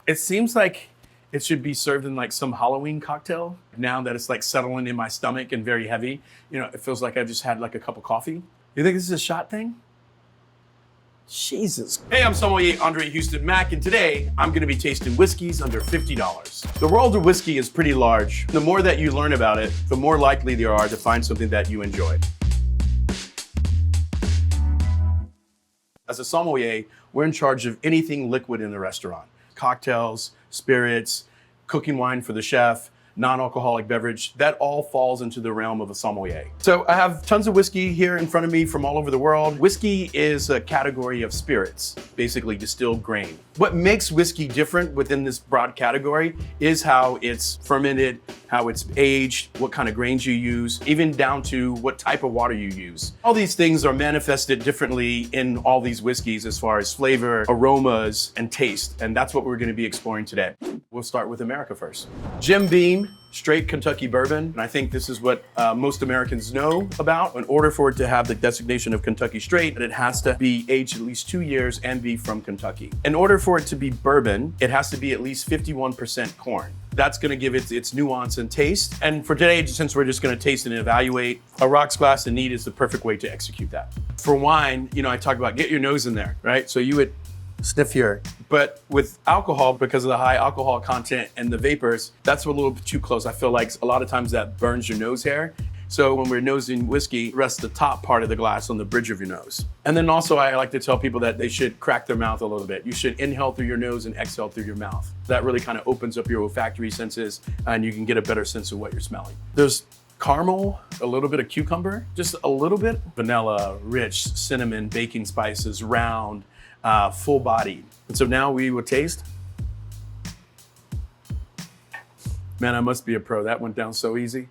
It seems like it should be served in like some Halloween cocktail. Now that it's like settling in my stomach and very heavy, you know, it feels like I just had like a cup of coffee. You think this is a shot thing? Jesus. Hey, I'm Sommelier André Hueston Mack, and today I'm gonna be tasting whiskeys under $50. The world of whiskey is pretty large. The more that you learn about it, the more likely you are to find something that you enjoy. As a sommelier, we're in charge of anything liquid in the restaurant. Cocktails, spirits, cooking wine for the chef, non-alcoholic beverage, that all falls into the realm of a sommelier. So I have tons of whiskey here in front of me from all over the world. Whiskey is a category of spirits, basically distilled grain. What makes whiskey different within this broad category is how it's fermented, how it's aged, what kind of grains you use, even down to what type of water you use. All these things are manifested differently in all these whiskeys as far as flavor, aromas, and taste. And that's what we're gonna be exploring today. We'll start with America first. Jim Beam, straight Kentucky bourbon. And I think this is what most Americans know about. In order for it to have the designation of Kentucky straight, it has to be aged at least 2 years and be from Kentucky. In order for it to be bourbon, it has to be at least 51% corn. That's gonna give it its nuance and taste. And for today, since we're just gonna taste and evaluate, a rocks glass and neat is the perfect way to execute that. For wine, you know, I talk about get your nose in there, right? So you would sniff here. But with alcohol, because of the high alcohol content and the vapors, that's a little bit too close. I feel like a lot of times that burns your nose hair. So when we're nosing whiskey, rest the top part of the glass on the bridge of your nose. And then also I like to tell people that they should crack their mouth a little bit. You should inhale through your nose and exhale through your mouth. That really kind of opens up your olfactory senses and you can get a better sense of what you're smelling. There's caramel, a little bit of cucumber, just a little bit. Vanilla, rich, cinnamon, baking spices, round, full bodied. And so now we will taste. Man, I must be a pro. That went down so easy.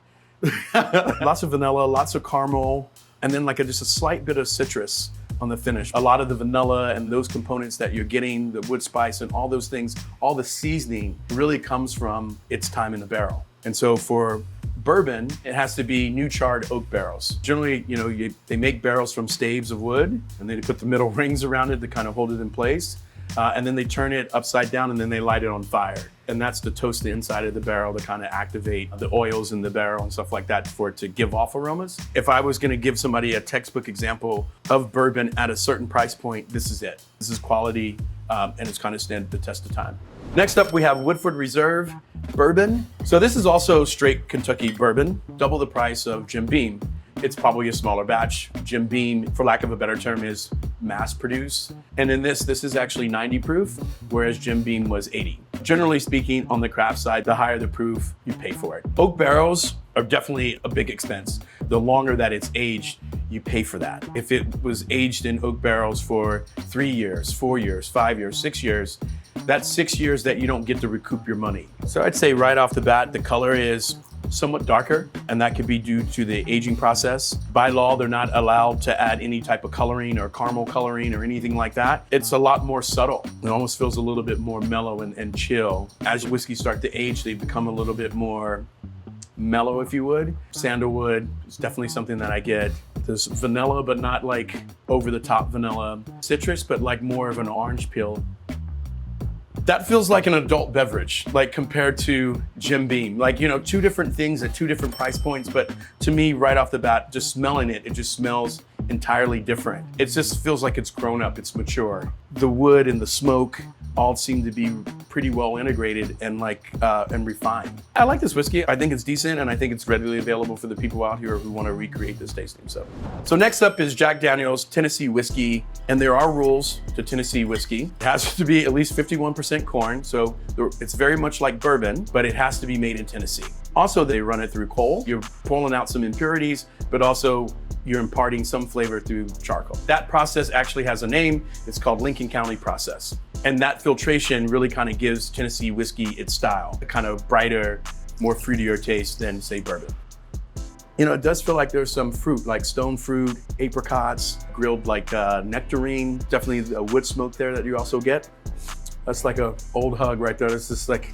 Lots of vanilla, lots of caramel, and then like just a slight bit of citrus on the finish. A lot of the vanilla and those components that you're getting, the wood spice and all those things, all the seasoning really comes from its time in the barrel. And so for bourbon, it has to be new charred oak barrels. Generally, you know, they make barrels from staves of wood and they put the middle rings around it to kind of hold it in place. And then they turn it upside down and then they light it on fire. And that's to toast the inside of the barrel to kind of activate the oils in the barrel and stuff like that for it to give off aromas. If I was gonna give somebody a textbook example of bourbon at a certain price point, this is it. This is quality and it's kind of stand the test of time. Next up, we have Woodford Reserve bourbon. So this is also straight Kentucky bourbon, double the price of Jim Beam. It's probably a smaller batch. Jim Beam, for lack of a better term, is mass produced. And in this is actually 90 proof, whereas Jim Beam was 80. Generally speaking, on the craft side, the higher the proof, you pay for it. Oak barrels are definitely a big expense. The longer that it's aged, you pay for that. If it was aged in oak barrels for 3 years, 4 years, 5 years, 6 years, that's 6 years that you don't get to recoup your money. So I'd say right off the bat, the color is somewhat darker, and that could be due to the aging process. By law, they're not allowed to add any type of coloring or caramel coloring or anything like that. It's a lot more subtle. It almost feels a little bit more mellow and chill. As whiskeys start to age, they become a little bit more mellow, if you would. Sandalwood is definitely something that I get. There's vanilla, but not like over the top vanilla. Citrus, but like more of an orange peel. That feels like an adult beverage, like compared to Jim Beam. Like, you know, two different things at two different price points, but to me, right off the bat, just smelling it, it just smells entirely different. It just feels like it's grown up, it's mature. The wood and the smoke all seem to be pretty well integrated and and refined. I like this whiskey. I think it's decent and I think it's readily available for the people out here who want to recreate this tasting. So next up is Jack Daniel's Tennessee whiskey, and there are rules to Tennessee whiskey. It has to be at least 51% corn, so it's very much like bourbon, but it has to be made in Tennessee. Also, they run it through coal. You're pulling out some impurities, but also you're imparting some flavor through charcoal. That process actually has a name. It's called Lincoln County process. And that filtration really kind of gives Tennessee whiskey its style, a kind of brighter, more fruitier taste than, say, bourbon. You know, it does feel like there's some fruit, like stone fruit, apricots, grilled like nectarine, definitely a wood smoke there that you also get. That's like a old hug right there. It's just like,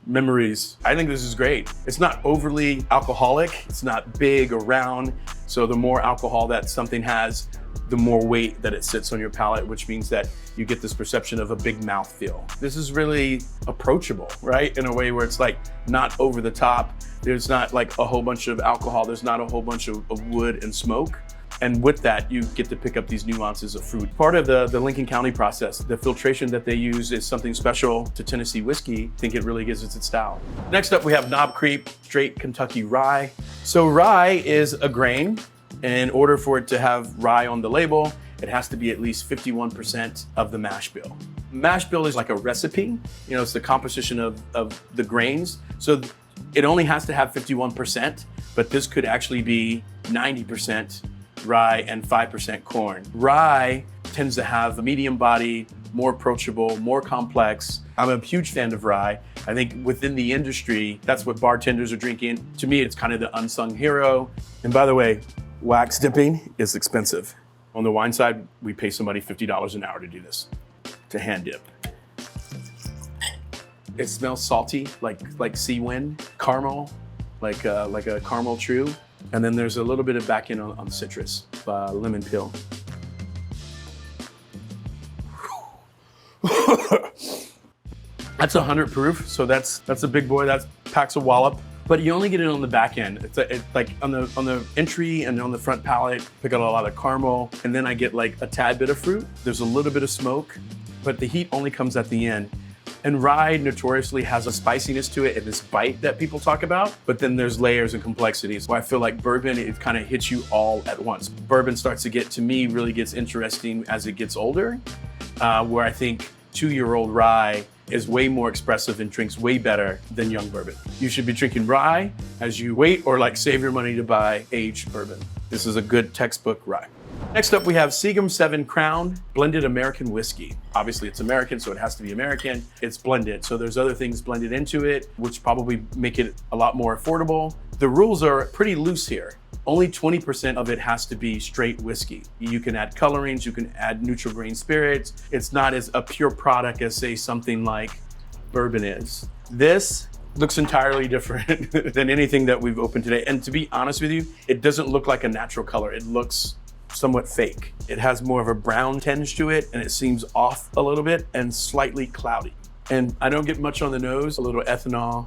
Memories. I think this is great. It's not overly alcoholic. It's not big or round. So the more alcohol that something has, the more weight that it sits on your palate, which means that you get this perception of a big mouthfeel. This is really approachable, right? In a way where it's like not over the top. There's not like a whole bunch of alcohol. There's not a whole bunch of wood and smoke. And with that, you get to pick up these nuances of fruit. Part of the Lincoln County process, the filtration that they use is something special to Tennessee whiskey. I think it really gives it its style. Next up, we have Knob Creek Straight Kentucky Rye. So rye is a grain. In order for it to have rye on the label, it has to be at least 51% of the mash bill. Mash bill is like a recipe. You know, it's the composition of the grains. So it only has to have 51%, but this could actually be 90% rye and 5% corn. Rye tends to have a medium body, more approachable, more complex. I'm a huge fan of rye. I think within the industry, that's what bartenders are drinking. To me, it's kind of the unsung hero. And by the way, wax dipping is expensive. On the wine side, we pay somebody $50 an hour to do this, to hand dip. It smells salty, like sea wind, caramel, like a caramel true. And then there's a little bit of back end on citrus, lemon peel. That's 100 proof, so that's a big boy. That packs a wallop. But you only get it on the back end. It's like on the entry and on the front palate, pick out a lot of caramel, and then I get like a tad bit of fruit. There's a little bit of smoke, but the heat only comes at the end. And rye notoriously has a spiciness to it and this bite that people talk about, but then there's layers and complexities. So I feel like bourbon, it kind of hits you all at once. Bourbon starts to get, to me, really gets interesting as it gets older, where I think 2-year-old rye is way more expressive and drinks way better than young bourbon. You should be drinking rye as you wait or like save your money to buy aged bourbon. This is a good textbook rye. Next up, we have Seagram 7 Crown Blended American Whiskey. Obviously, it's American, so it has to be American. It's blended, so there's other things blended into it, which probably make it a lot more affordable. The rules are pretty loose here. Only 20% of it has to be straight whiskey. You can add colorings, you can add neutral grain spirits. It's not as a pure product as, say, something like bourbon is. This looks entirely different than anything that we've opened today. And to be honest with you, it doesn't look like a natural color. It looks somewhat fake. It has more of a brown tinge to it, and it seems off a little bit and slightly cloudy. And I don't get much on the nose, a little ethanol.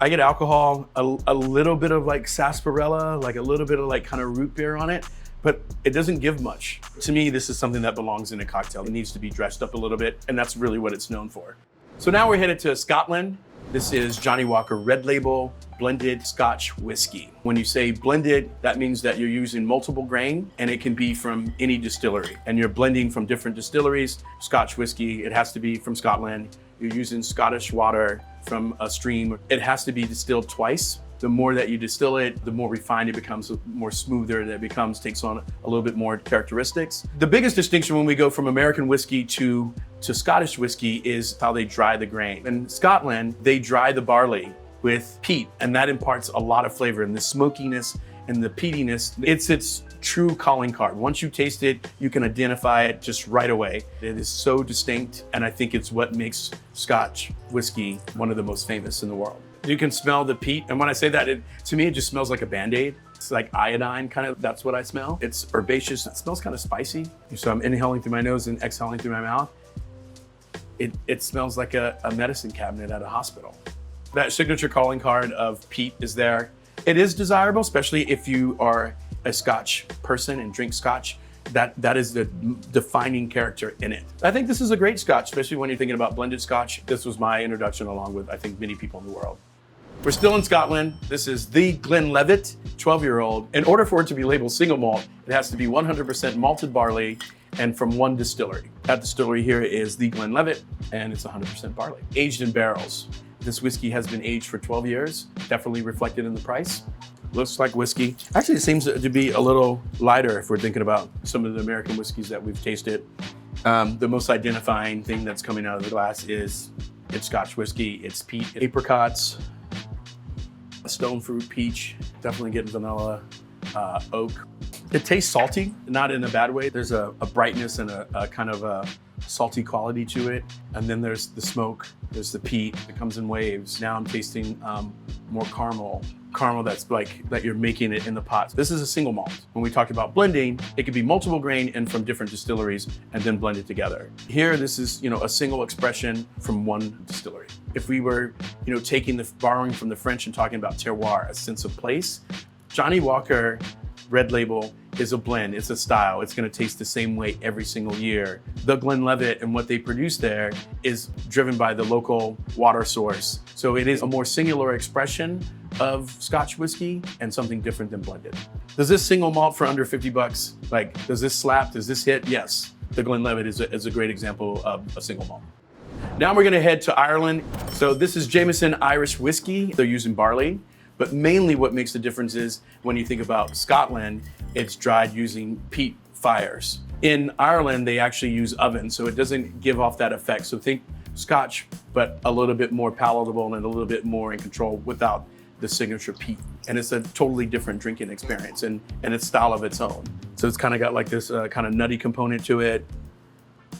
I get alcohol, a little bit of like sarsaparilla, like a little bit of like kind of root beer on it, but it doesn't give much. To me, this is something that belongs in a cocktail. It needs to be dressed up a little bit, and that's really what it's known for. So now we're headed to Scotland. This is Johnnie Walker Red Label blended Scotch whiskey. When you say blended, that means that you're using multiple grain, and it can be from any distillery. And you're blending from different distilleries. Scotch whiskey, it has to be from Scotland. You're using Scottish water from a stream. It has to be distilled twice. The more that you distill it, the more refined it becomes, the more smoother it becomes, takes on a little bit more characteristics. The biggest distinction when we go from American whiskey to Scottish whiskey is how they dry the grain. In Scotland, they dry the barley with peat, and that imparts a lot of flavor, and the smokiness and the peatiness, it's its true calling card. Once you taste it, you can identify it just right away. It is so distinct, and I think it's what makes Scotch whiskey one of the most famous in the world. You can smell the peat, and when I say that, to me, it just smells like a Band-Aid. It's like iodine, kind of, that's what I smell. It's herbaceous, it smells kind of spicy. So I'm inhaling through my nose and exhaling through my mouth. It smells like a medicine cabinet at a hospital. That signature calling card of peat is there. It is desirable, especially if you are a Scotch person and drink Scotch. That is the defining character in it. I think this is a great Scotch, especially when you're thinking about blended Scotch. This was my introduction along with, I think, many people in the world. We're still in Scotland. This is the Glenlivet 12-year-old. In order for it to be labeled single malt, it has to be 100% malted barley and from one distillery. That distillery here is the Glenlivet, and it's 100% barley. Aged in barrels. This whiskey has been aged for 12 years, definitely reflected in the price. Looks like whiskey. Actually, it seems to be a little lighter if we're thinking about some of the American whiskeys that we've tasted. The most identifying thing that's coming out of the glass is it's Scotch whiskey, it's peat, apricots, stone fruit, peach, definitely getting vanilla, oak. It tastes salty, not in a bad way. There's a brightness and a kind of a salty quality to it. And then there's the smoke, there's the peat that comes in waves. Now I'm tasting more caramel that's like that you're making it in the pot. This is a single malt. When we talk about blending, it could be multiple grain and from different distilleries and then blended together. Here, this is, a single expression from one distillery. If we were, borrowing from the French and talking about terroir, a sense of place, Johnnie Walker Red Label is a blend, it's a style. It's gonna taste the same way every single year. The Glenlivet and what they produce there is driven by the local water source. So it is a more singular expression of Scotch whiskey and something different than blended. Does this single malt for under 50 bucks, does this slap, does this hit? Yes, the Glenlivet is a great example of a single malt. Now we're gonna head to Ireland. So this is Jameson Irish whiskey. They're using barley. But mainly what makes the difference is when you think about Scotland, it's dried using peat fires. In Ireland, they actually use ovens, so it doesn't give off that effect. So think Scotch, but a little bit more palatable and a little bit more in control without the signature peat. And it's a totally different drinking experience and its style of its own. So it's kind of got like this kind of nutty component to it,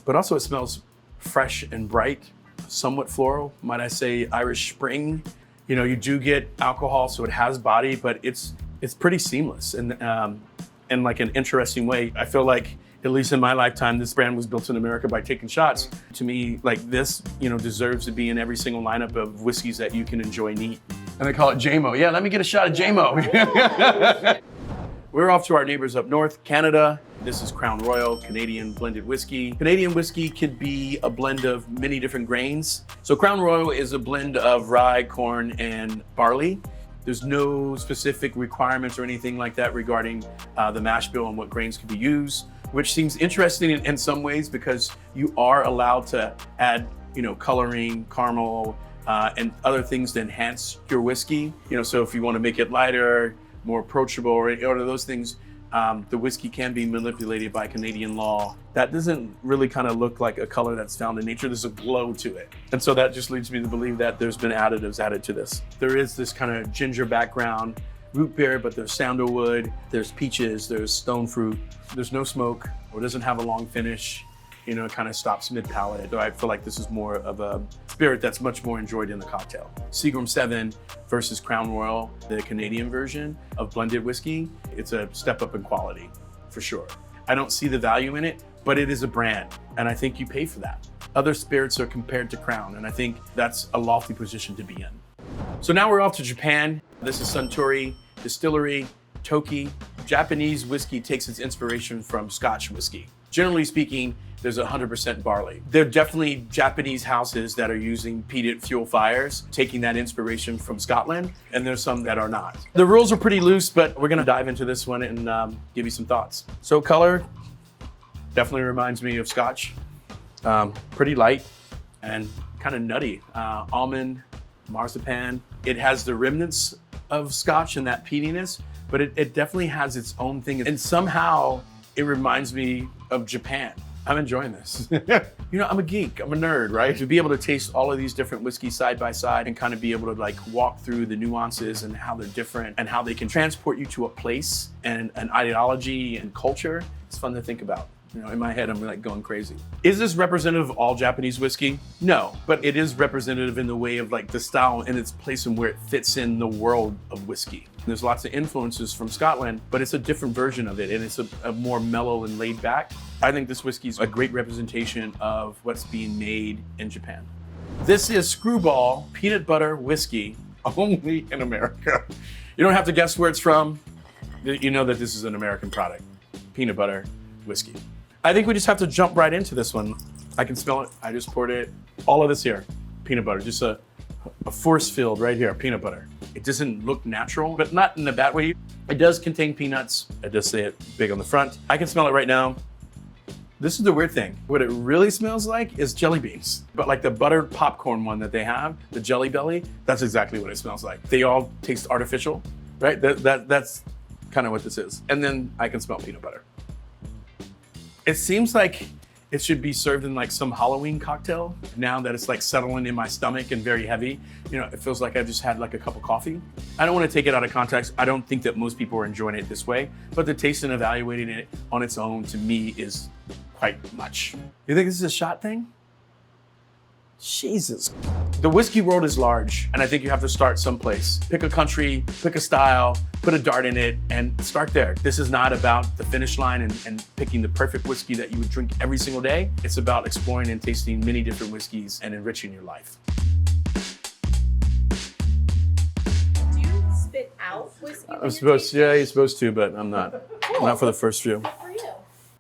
but also it smells fresh and bright, somewhat floral, might I say Irish spring. You do get alcohol, so it has body, but it's pretty seamless and in like an interesting way. I feel like, at least in my lifetime, this brand was built in America by taking shots. To me, like this, deserves to be in every single lineup of whiskeys that you can enjoy neat. And they call it JMO. Yeah, let me get a shot of JMO. We're off to our neighbors up north, Canada. This is Crown Royal, Canadian blended whiskey. Canadian whiskey could be a blend of many different grains. So Crown Royal is a blend of rye, corn, and barley. There's no specific requirements or anything like that regarding the mash bill and what grains could be used, which seems interesting in some ways because you are allowed to add, coloring, caramel, and other things to enhance your whiskey. So if you want to make it lighter, more approachable, or those things, the whiskey can be manipulated by Canadian law. That doesn't really kind of look like a color that's found in nature. There's a glow to it. And so that just leads me to believe that there's been additives added to this. There is this kind of ginger background, root beer, but there's sandalwood, there's peaches, there's stone fruit. There's no smoke, or doesn't have a long finish. It kind of stops mid-palate. I feel like this is more of a spirit that's much more enjoyed in the cocktail. Seagram 7 versus Crown Royal, the Canadian version of blended whiskey. It's a step up in quality, for sure. I don't see the value in it, but it is a brand, and I think you pay for that. Other spirits are compared to Crown, and I think that's a lofty position to be in. So now we're off to Japan. This is Suntory Distillery Toki. Japanese whiskey takes its inspiration from Scotch whiskey. Generally speaking, there's 100% barley. There are definitely Japanese houses that are using peated fuel fires, taking that inspiration from Scotland, and there's some that are not. The rules are pretty loose, but we're gonna dive into this one and give you some thoughts. So color definitely reminds me of Scotch. Pretty light and kind of nutty. Almond, marzipan. It has the remnants of Scotch and that peatiness, but it definitely has its own thing. And somehow it reminds me of Japan. I'm enjoying this. I'm a geek, I'm a nerd, right? To be able to taste all of these different whiskeys side by side and kind of be able to walk through the nuances and how they're different and how they can transport you to a place and an ideology and culture, it's fun to think about. In my head, I'm going crazy. Is this representative of all Japanese whiskey? No, but it is representative in the way of the style and its place and where it fits in the world of whiskey. There's lots of influences from Scotland, but it's a different version of it, and it's a more mellow and laid back. I think this whiskey is a great representation of what's being made in Japan. This is Screwball Peanut Butter Whiskey, only in America. You don't have to guess where it's from. You know that this is an American product, peanut butter whiskey. I think we just have to jump right into this one. I can smell it. I just poured it. All of this here, peanut butter, just a force field right here, peanut butter. It doesn't look natural, but not in a bad way. It does contain peanuts. It does say it big on the front. I can smell it right now. This is the weird thing. What it really smells like is jelly beans. But the buttered popcorn one that they have, the Jelly Belly, that's exactly what it smells like. They all taste artificial, right? That's kind of what this is. And then I can smell peanut butter. It seems like it should be served in some Halloween cocktail. Now that it's settling in my stomach and very heavy, it feels like I just had a cup of coffee. I don't want to take it out of context. I don't think that most people are enjoying it this way, but the taste and evaluating it on its own to me is quite much. You think this is a shot thing? Jesus. The whiskey world is large, and I think you have to start someplace. Pick a country, pick a style, put a dart in it, and start there. This is not about the finish line and picking the perfect whiskey that you would drink every single day. It's about exploring and tasting many different whiskeys and enriching your life. Do you spit out whiskey? I'm supposed to, yeah, you're supposed to, but I'm not. Cool. Not for the first few.